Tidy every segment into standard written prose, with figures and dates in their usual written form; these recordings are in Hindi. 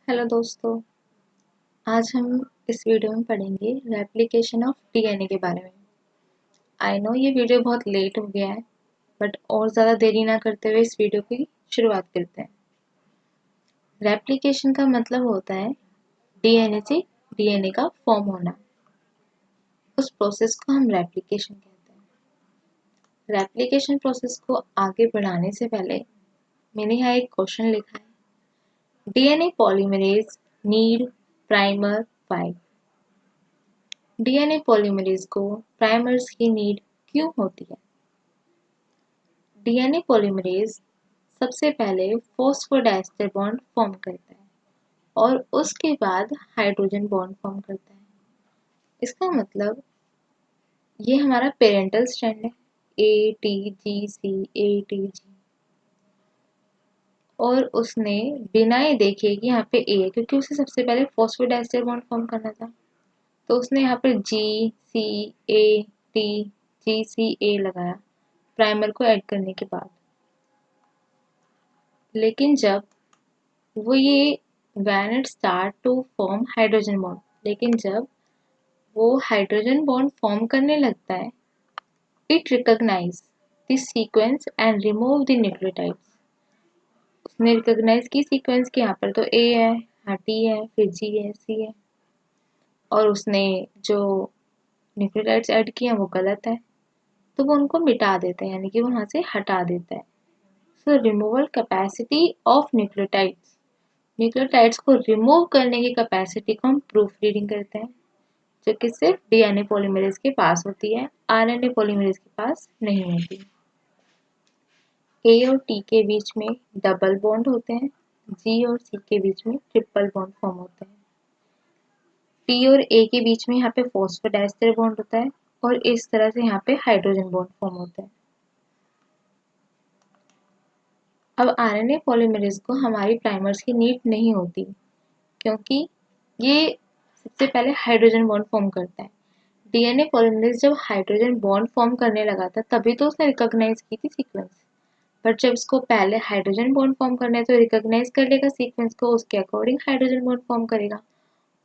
हेलो दोस्तों, आज हम इस वीडियो में पढ़ेंगे रेप्लिकेशन ऑफ डीएनए के बारे में। आई नो ये वीडियो बहुत लेट हो गया है, बट और ज़्यादा देरी ना करते हुए इस वीडियो की शुरुआत करते हैं। रेप्लिकेशन का मतलब होता है डीएनए से डीएनए का फॉर्म होना। उस प्रोसेस को हम रेप्लिकेशन कहते हैं। रेप्लिकेशन प्रोसेस को आगे बढ़ाने से पहले मैंने यहाँ एक क्वेश्चन लिखा है, DNA polymerase need primer why. DNA polymerase को प्राइमर्स की नीड क्यों होती है? डीएनए पॉलीमरेज सबसे पहले फॉस्फोडाइस्टर बॉन्ड फॉर्म करता है और उसके बाद हाइड्रोजन बॉन्ड फॉर्म करता है। इसका मतलब ये हमारा पेरेंटल स्ट्रैंड है, ATGC, और उसने बिना ये देखे कि यहाँ पे ए है, क्योंकि उसे सबसे पहले फॉस्फोडाइस्टर बॉन्ड फॉर्म करना था, तो उसने यहाँ पर GCATGCA लगाया प्राइमर को ऐड करने के बाद। लेकिन जब वो ये when it start to form hydrogen bond, लेकिन जब वो हाइड्रोजन बॉन्ड फॉर्म करने लगता है, it recognize the sequence and remove the nucleotides. उसने रिकॉग्नाइज की सीक्वेंस के यहाँ पर तो ए है, हाँ टी है, फिर जी है, सी है, और उसने जो न्यूक्लियोटाइड्स ऐड किए हैं वो गलत है, तो वो उनको मिटा देता है, यानी कि वो वहाँ से हटा देता है। सो removal capacity of nucleotides, nucleotides को रिमूव करने की कैपेसिटी को हम प्रूफ रीडिंग करते हैं, जो कि सिर्फ डीएनए पॉलीमरेज के पास होती है, आरएनए पॉलीमरेज के पास नहीं होती। ए और टी के बीच में डबल बॉन्ड होते हैं, जी और सी के बीच में ट्रिपल बॉन्ड फॉर्म होते हैं, टी और ए के बीच में यहाँ पे फॉस्फोडाइस्टर बॉन्ड होता है, और इस तरह से यहाँ पे हाइड्रोजन बॉन्ड फॉर्म होता है। अब आरएनए पॉलीमरेज को हमारी प्राइमर्स की नीड नहीं होती, क्योंकि ये सबसे पहले हाइड्रोजन बॉन्ड फॉर्म करता है। डीएनए पॉलीमरेज जब हाइड्रोजन बॉन्ड फॉर्म करने लगा था, तभी तो उसने रिकॉग्नाइज की थी सीक्वेंस, बट जब इसको पहले हाइड्रोजन बॉन्ड फॉर्म करना है तो रिकॉग्नाइज कर लेगा सीक्वेंस को, उसके अकॉर्डिंग हाइड्रोजन बॉन्ड फॉर्म करेगा,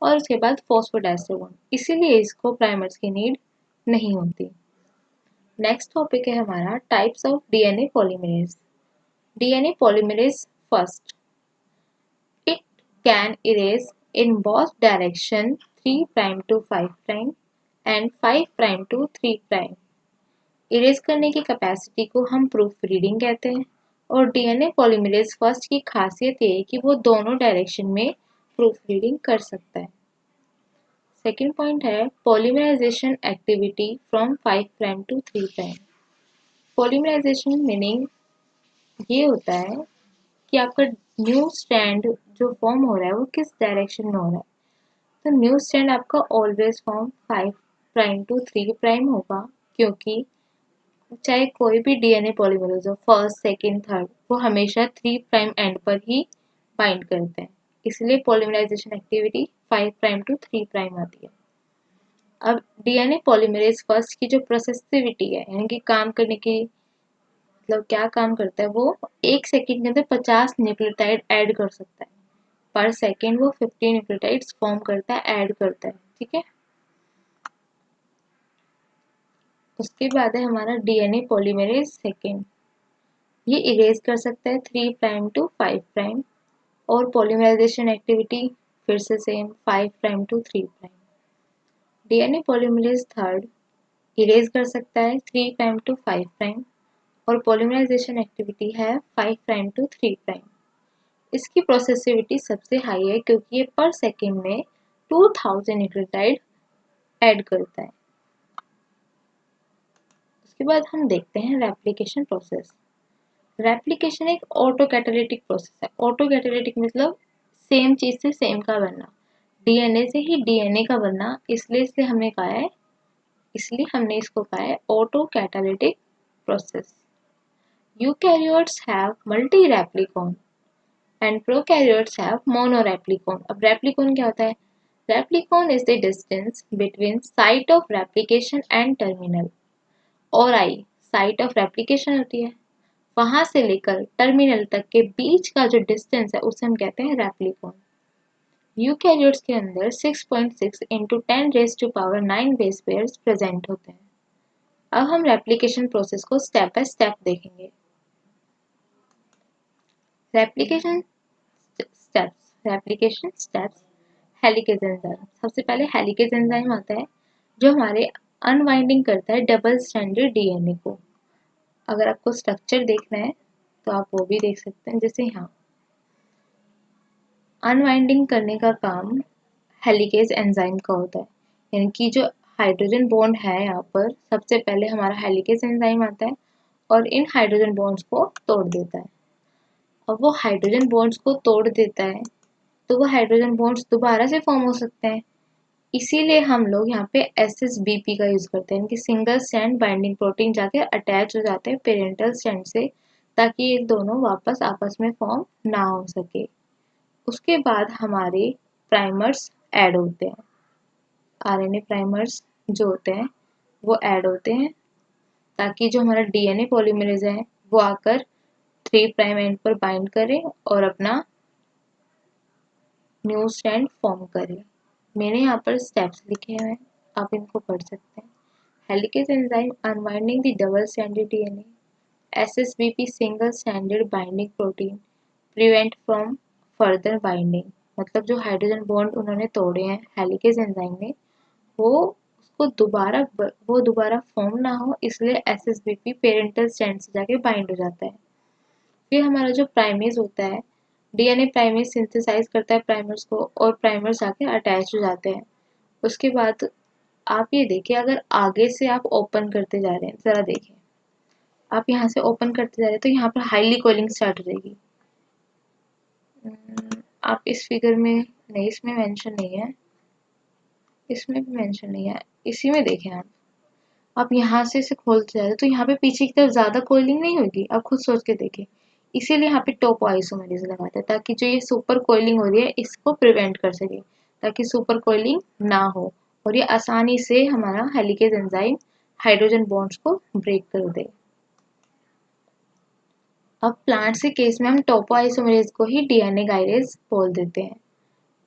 और उसके बाद फॉस्फोडाइस्टर बॉन्ड, इसीलिए इसको प्राइमर्स की नीड नहीं होती। नेक्स्ट टॉपिक है हमारा types of DNA polymerase. DNA polymerase first, it can erase in both direction 3' to 5' and 5' to 3'। Erase करने की कैपेसिटी को हम प्रूफ रीडिंग कहते हैं, और डीएनए पॉलीमरेज फर्स्ट की खासियत ये है कि वो दोनों डायरेक्शन में प्रूफ रीडिंग कर सकता है। सेकेंड पॉइंट है polymerization activity from 5' to 3'। Polymerization meaning ये होता है कि आपका न्यू स्ट्रैंड जो फॉर्म हो रहा है वो किस डायरेक्शन में हो रहा है। तो न्यू स्ट्रैंड आपका ऑलवेज फॉर्म 5' to 3' होगा, क्योंकि चाहे कोई भी डीएनए पॉलीमरेज हो, फर्स्ट सेकेंड थर्ड, वो हमेशा 3' एंड पर ही बाइंड करते हैं, इसलिए पॉलीमराइजेशन एक्टिविटी 5' to 3' आती है। अब डीएनए पॉलीमरेज फर्स्ट की जो प्रोसेसिविटी है, यानी कि काम करने की, मतलब क्या काम करता है, वो 1 सेकेंड के अंदर 50 न्यूक्लियोटाइड ऐड कर सकता है। पर सेकेंड वो 50 न्यूक्लियोटाइड्स फॉर्म करता है, ऐड करता है, ठीक है। उसके बाद है हमारा डीएनए पॉलीमरेज सेकेंड, ये इरेज कर सकता है 3' to 5', और पॉलीमराइजेशन एक्टिविटी फिर से same 5' to 3'। DNA polymerase third erase कर सकता है 3' to 5', और पॉलीमराइजेशन एक्टिविटी है 5' to 3'। इसकी प्रोसेसिविटी सबसे हाई है, क्योंकि ये पर सेकेंड में 2000 न्यूक्लियोटाइड ऐड करता है। उसके बाद हम देखते हैं रेप्लिकेशन प्रोसेस। रेप्लिकेशन एक ऑटो कैटालिटिक प्रोसेस है। ऑटो कैटालिटिक मतलब सेम चीज से सेम का बनना, डीएनए से ही डीएनए का बनना, इसलिए हमने इसको कहा है auto catalytic process. Eukaryotes have multi replicon and prokaryotes have mono replicon. अब रेप्लिकॉन क्या होता है? Replicon is the distance between site of replication and terminal, और आई साइट ऑफ रेप्लिकेशन होती है, वहां से लेकर टर्मिनल तक के बीच का जो डिस्टेंस है उसे हम कहते हैं रेप्लिकॉन। यूकैरियोट्स के अंदर 6.6 इंटू 10⁻⁹ बेस पेयर्स प्रेजेंट होते हैं। अब हम रेप्लिकेशन प्रोसेस को स्टेप बाय स्टेप देखेंगे। Replication steps helicase enzyme. सबसे पहले हेलिकेज एंजाइम आता है जो हमारे अनवाइंडिंग करता है डबल स्ट्रैंडेड डीएनए को। अगर आपको स्ट्रक्चर देखना है तो आप वो भी देख सकते हैं। जैसे यहाँ अनवाइंडिंग करने का काम हेलिकेज एंजाइम का होता है, यानी कि जो हाइड्रोजन बॉन्ड है यहाँ पर सबसे पहले हमारा हेलिकेज एंजाइम आता है और इन हाइड्रोजन बॉन्ड्स को तोड़ देता है। अब वो हाइड्रोजन बॉन्ड्स को तोड़ देता है तो वो हाइड्रोजन बॉन्ड्स दोबारा से फॉर्म हो सकते हैं। इसीलिए हम लोग यहाँ पे SSBP का यूज करते हैं कि सिंगल स्ट्रैंड बाइंडिंग प्रोटीन जाके अटैच हो जाते हैं पेरेंटल स्ट्रैंड से, ताकि ये दोनों वापस आपस में फॉर्म ना हो सके। उसके बाद हमारे प्राइमर्स ऐड होते हैं, आरएनए प्राइमर्स जो होते हैं वो ऐड होते हैं ताकि जो हमारा डीएनए पॉलीमरेज है वो आकर 3 प्राइम एंड पर बाइंड करे और अपना न्यू स्ट्रैंड फॉर्म करे। मैंने यहाँ पर स्टेप्स लिखे हुए हैं, आप इनको पढ़ सकते हैं। Helicase enzyme unwinding the double stranded DNA, SSBP single stranded binding protein prevent from further binding. मतलब जो हाइड्रोजन बॉन्ड उन्होंने तोड़े हैं हेलिकेज एंजाइम ने वो दोबारा फॉर्म ना हो, इसलिए SSBP पेरेंटल स्ट्रैंड से जाके बाइंड हो जाता है। फिर हमारा जो प्राइमेज होता है, डीएनए प्राइमेज सिंथेसाइज करता है प्राइमर्स को और प्राइमर्स जाके अटैच हो जाते हैं। उसके बाद आप ये देखिए, अगर आगे से आप ओपन करते जा रहे हैं, जरा देखिए, आप यहाँ से ओपन करते जा रहे हैं तो यहाँ पर हाईली कोलिंग स्टार्ट हो जाएगी। आप इस फिगर में नहीं, इसमें मेंशन नहीं है, इसमें भी मेंशन नहीं है, इसी में देखें आप यहाँ से इसे खोलते जा रहे हैं तो यहाँ पे पीछे की तरफ ज्यादा कोलिंग नहीं होगी, आप खुद सोच के देखें। इसीलिए यहाँ पे टोपो आइसोमेरेज लगाते हैं ताकि जो ये सुपर कोइलिंग हो रही है इसको प्रिवेंट कर सके, ताकि सुपर कोइलिंग ना हो और ये आसानी से हमारा हेलिकेज एंजाइम हाइड्रोजन बॉन्ड्स को ब्रेक कर दे। अब प्लांट्स के केस में हम टोपो आइसोमेरेज को ही डीएनए गाइरेज बोल देते हैं।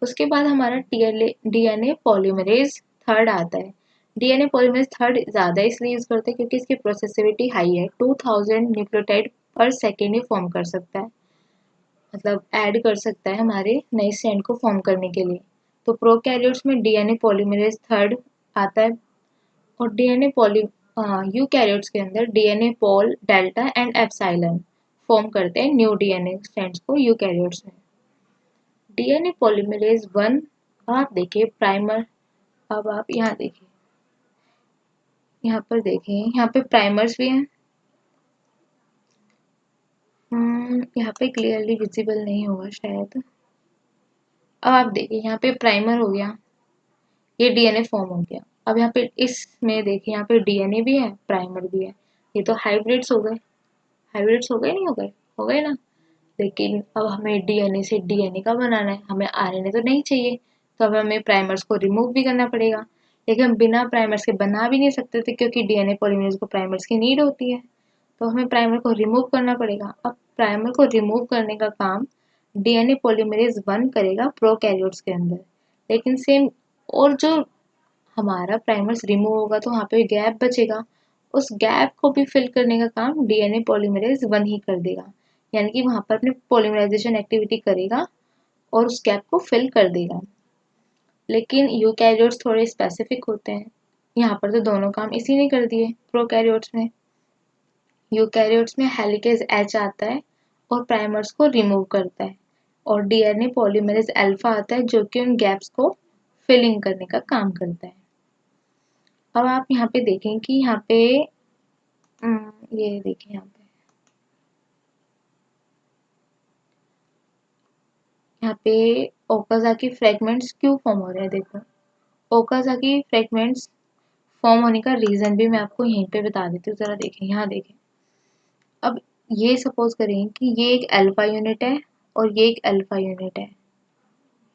उसके बाद हमारा डीएनए पॉलीमरेज थर्ड आता है। डीएनए पॉलीमरेज थर्ड ज़्यादा इसलिए यूज करते हैं क्योंकि इसकी प्रोसेसिबिलिटी हाई है, 2000 न्यूक्लियोटाइड पर सेकेंड ही फॉर्म कर सकता है, मतलब ऐड कर सकता है हमारे नए स्ट्रैंड को फॉर्म करने के लिए। तो प्रोकैरियोट्स में डीएनए पॉलीमरेज थर्ड आता है और यूकैरियोट्स के अंदर DNA Paul, delta and epsilon form करते हैं न्यू डीएनए स्ट्रैंड्स को यूकैरियोट्स में। डीएनए पॉलीमरेज 1 आप देखिए प्राइमर, अब आप यहाँ देखिए, यहाँ पर देखें, यहाँ पे प्राइमर्स भी हैं। यहाँ पे क्लियरली विजिबल नहीं होगा शायद। अब आप देखिए, यहाँ पे प्राइमर हो गया, ये डीएनए फॉर्म हो गया। अब यहाँ पे इसमें देखिए, यहाँ पे डीएनए भी है, प्राइमर भी है, ये तो हाइब्रिड्स हो गए। हाइब्रिड्स हो गए, नहीं हो गए? हो गए ना। लेकिन अब हमें डीएनए से डीएनए का बनाना है, हमें आरएनए तो नहीं चाहिए, तो अब हमें प्राइमर्स को रिमूव भी करना पड़ेगा। लेकिन हम बिना प्राइमर्स के बना भी नहीं सकते थे क्योंकि डीएनए पॉलीमरेज को प्राइमर्स की नीड होती है, तो हमें प्राइमर को रिमूव करना पड़ेगा। अब प्राइमर को रिमूव करने का काम डीएनए पॉलीमरेज 1 करेगा प्रोकैरियोट्स के अंदर। लेकिन सेम, और जो हमारा प्राइमर्स रिमूव होगा तो वहाँ पे गैप बचेगा, उस गैप को भी फिल करने का काम डीएनए पॉलीमरेज 1 ही कर देगा, यानी कि वहाँ पर अपने पॉलीमराइजेशन एक्टिविटी करेगा और उस गैप को फिल कर देगा। लेकिन यूकैरियोट्स थोड़े स्पेसिफिक होते हैं, यहाँ पर तो दोनों काम इसी ने कर दिए प्रोकैरियोट्स में। यूकैरियोट्स में हेलिकेज H आता है और प्राइमर्स को रिमूव करता है, और डीएनए पॉलीमरेज अल्फा आता है जो कि उन गैप्स को फिलिंग करने का काम करता है। अब आप यहाँ पे देखें कि यहाँ पे ये देखें, यहाँ पे ओकाजाकी फ्रेगमेंट्स क्यों फॉर्म हो रहे हैं। देखो, ओकाजाकी फ्रेगमेंट्स फॉर्म होने का रीजन भी मैं आपको यहीं पे बता देती हूँ, जरा देखें, यहाँ देखें। अब ये सपोज करें कि ये एक अल्फा यूनिट है और ये एक अल्फा यूनिट है,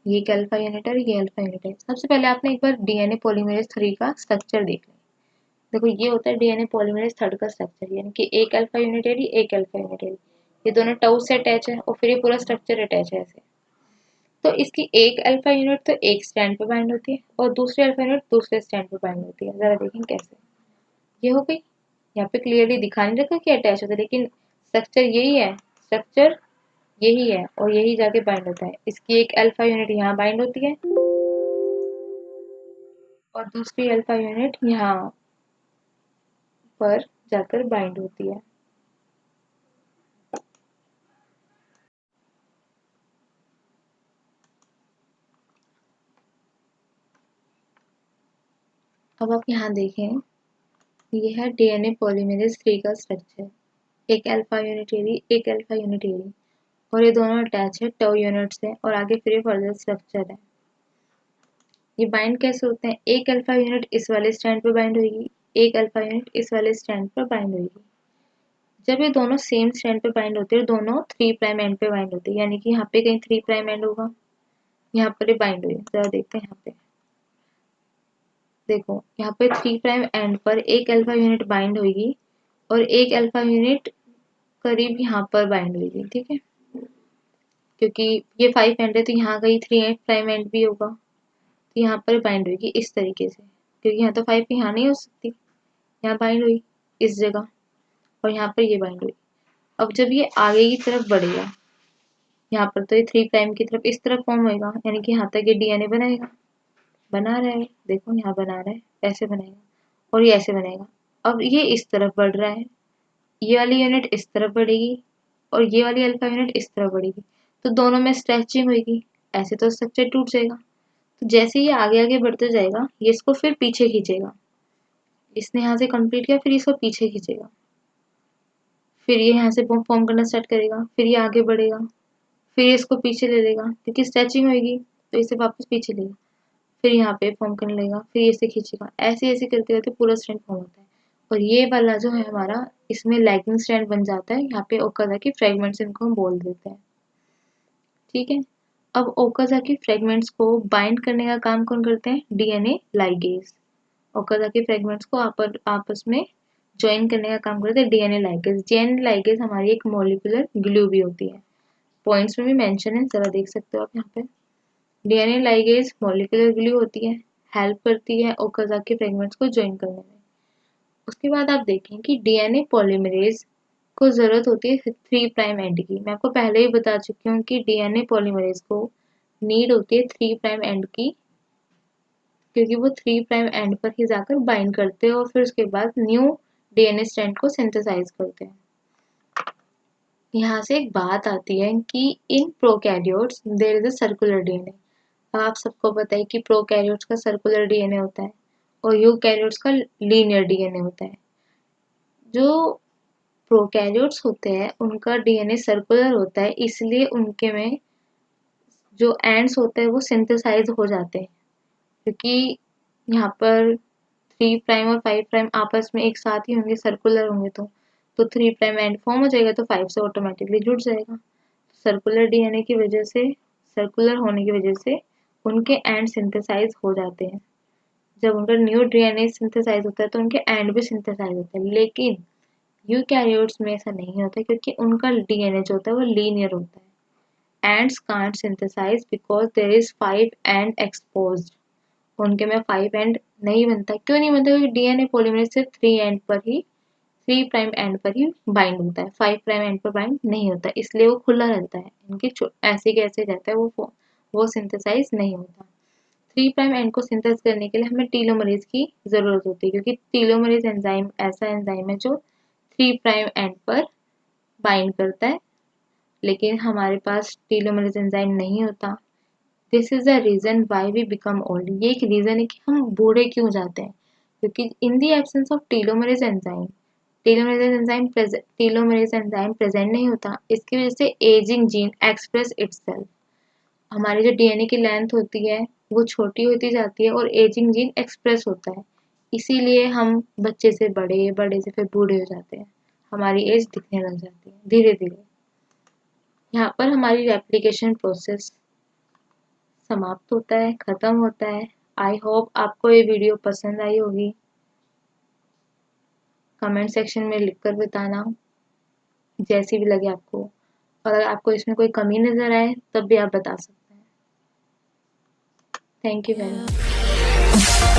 ये एक अल्फा यूनिट है और ये अल्फा यूनिट है। सबसे पहले आपने एक बार डीएनए पॉलीमरेज 3 का स्ट्रक्चर देख लें। देखो, ये होता है डीएनए पॉलीमरेज 3 का स्ट्रक्चर, यानी कि एक अल्फा यूनिटरी, एक अल्फा यूनिटरी, ये दोनों टऊ से अटैच है और फिर ये पूरा स्ट्रक्चर अटैच है ऐसे। तो इसकी एक अल्फा यूनिट तो एक स्ट्रैंड पे बाइंड होती है और दूसरी अल्फा यूनिट दूसरे स्ट्रैंड पे बाइंड होती है। जरा देखें कैसे। ये हो गई। यहाँ पे क्लियरली दिखा नहीं रखा कि अटैच होता है, लेकिन स्ट्रक्चर यही है, स्ट्रक्चर यही है और यही जाके बाइंड होता है। इसकी एक अल्फा यूनिट यहाँ बाइंड होती है और दूसरी अल्फा यूनिट यहाँ पर जाकर बाइंड होती है। अब आप यहाँ देखें, ये है डीएनए पॉलीमरेज 3 का स्ट्रक्चर। एक अल्फा यूनिटेरी, एक अल्फा यूनिटेरी, और ये दोनों अटैच है टो यूनिट से और आगे फिर ये फर्दर स्ट्रक्चर है। ये बाइंड कैसे होते हैं? एक अल्फा यूनिट इस वाले स्ट्रैंड पर बाइंड होगी, एक अल्फा यूनिट इस वाले स्ट्रैंड पर बाइंड होगी। जब ये दोनों सेम स्ट्रैंड पे बाइंड होते हैं, दोनों 3 प्राइम एंड पे बाइंड होते हैं, यानी कि यहाँ पे कहीं 3 प्राइम एंड होगा, यहाँ पर ये बाइंड हुई। जरा देखते हैं यहाँ पे, देखो यहाँ पे 3 प्राइम एंड पर एक अल्फा यूनिट बाइंड होगी और एक अल्फा यूनिट करीब यहाँ पर बाइंड होगी, ठीक है, क्योंकि ये 5 एंड है तो यहाँ कहीं 3 प्राइम एंड भी होगा, तो यहाँ पर बाइंड होगी इस तरीके से, क्योंकि यहाँ तो 5 यहाँ नहीं हो सकती, यहाँ बाइंड हुई इस जगह और यहाँ पर ये बाइंड हुई। अब जब ये आगे की तरफ बढ़ेगा, यहाँ पर तो ये 3 प्राइम की तरफ इस तरफ फॉर्म होएगा, यानी कि यहाँ तक ये डीएनए बनाएगा, बना रहा है, देखो यहाँ बना रहा है, ऐसे बनेगा और ये ऐसे बनेगा। अब ये इस तरफ बढ़ रहा है, ये वाली यूनिट इस तरफ बढ़ेगी और ये वाली अल्फा यूनिट इस तरफ बढ़ेगी, तो दोनों में स्ट्रेचिंग होगी, ऐसे तो स्ट्रक्चर टूट जाएगा। तो जैसे ये आगे आगे बढ़ते जाएगा, ये इसको फिर पीछे खींचेगा, इसने यहाँ से कंप्लीट किया फिर इसको पीछे खींचेगा, फिर ये यहाँ से फॉर्म करना स्टार्ट करेगा, फिर ये आगे बढ़ेगा, फिर इसको पीछे ले लेगा क्योंकि स्ट्रेचिंग होगी, तो इसे वापस पीछे लेगा, फिर यहाँ पे फॉर्म करने लगेगा, फिर इसे खींचेगा, ऐसे ऐसे करते करते पूरा स्ट्रैंड फॉर्म होता है। और ये वाला जो है हमारा, इसमें लैगिंग स्ट्रैंड बन जाता है, यहाँ पे ओकाज़की फ्रेगमेंट्स इनको हम बोल देते हैं, ठीक है। अब ओकाज़की फ्रेगमेंट्स को बाइंड करने का काम कौन करते हैं? DNA ligase. ओकाज़की फ्रेगमेंट्स को आपस में ज्वाइन करने का काम करते हैं डीएनए लाइगेज। डीएनए लाइगेज हमारी एक मॉलिक्यूलर ग्लू भी होती है, पॉइंट्स में भी मेंशन है, जरा देख सकते हो आप यहाँ पे। डीएनए लाइगेज मॉलिक्यूलर ग्लू होती है, हेल्प करती है ओकाज़की फ्रेगमेंट्स को ज्वाइन करने में। उसके बाद आप देखें कि डीएनए पॉलीमरेज को ज़रूरत होती है 3 प्राइम एंड की। मैं आपको पहले ही बता चुकी हूँ कि डीएनए पॉलीमरेज को नीड होती है 3 प्राइम एंड की, क्योंकि वो 3 प्राइम एंड पर ही जाकर बाइंड करते हैं और फिर उसके बाद न्यू डीएनए स्ट्रैंड को सिंथेसाइज करते हैं। यहाँ से एक बात आती है कि in prokaryotes there is a circular DNA. अब आप सबको पता है कि प्रोकैरियोट्स का सर्कुलर डीएनए होता है और यूकैरियोट्स का लीनियर डीएनए होता है। जो प्रोकैरियोट्स होते हैं उनका डीएनए सर्कुलर होता है, इसलिए उनके में जो एंड्स होते हैं वो सिंथेसाइज हो जाते हैं, क्योंकि यहाँ पर 3 प्राइम और 5 प्राइम आपस में एक साथ ही होंगे, सर्कुलर होंगे, तो 3 प्राइम एंड फॉर्म हो जाएगा तो 5 से ऑटोमेटिकली जुड़ जाएगा। सर्कुलर डीएनए की वजह से, सर्कुलर होने की वजह से उनके एंड सिंथेसाइज हो जाते हैं। जब उनका न्यू डीएनए सिंथेसाइज होता है तो उनके एंड भी सिंथेसाइज होता है, लेकिन यूकैरियोट्स में ऐसा नहीं होता क्योंकि उनका डीएनए जो होता है वो लीनियर होता है। Ends can't synthesize because there is 5 end exposed. उनके में 5 एंड नहीं बनता। क्यों नहीं बनता? क्योंकि डीएनए पॉलीमरेज सिर्फ 3 एंड पर ही, 3 प्राइम एंड पर ही बाइंड होता है, 5 प्राइम एंड पर बाइंड नहीं होता, इसलिए वो खुला रहता है, इनके ऐसे कैसे रहता है, वो सिंथेसाइज नहीं होता। 3 प्राइम एंड को सिंथेसाइज करने के लिए हमें टीलोमरेज की जरूरत होती है, क्योंकि टीलोमरेज एंजाइम ऐसा एंजाइम है जो 3 प्राइम एंड पर बाइंड करता है, लेकिन हमारे पास टीलोमरेज एंजाइम नहीं होता। This is the reason why we become old. ये एक रीजन है कि हम बूढ़े क्यों जाते हैं, क्योंकि in the absence of telomerase enzyme, telomerase enzyme present नहीं होता, इसकी वजह से एजिंग जीन एक्सप्रेस इटसेल्फ। हमारी जो डीएनए की लेंथ होती है वो छोटी होती जाती है और एजिंग जीन एक्सप्रेस होता है, इसीलिए हम बच्चे से बड़े, बड़े से फिर बूढ़े हो जाते हैं, हमारी एज दिखने लग जाती है धीरे धीरे। यहाँ पर हमारी रेप्लिकेशन प्रोसेस समाप्त होता है, खत्म होता है। आई होप आपको ये वीडियो पसंद आई होगी। कमेंट सेक्शन में लिखकर बताना जैसी भी लगे आपको, और अगर आपको इसमें कोई कमी नज़र आए तब भी आप बता सकते हैं। Thank you very much.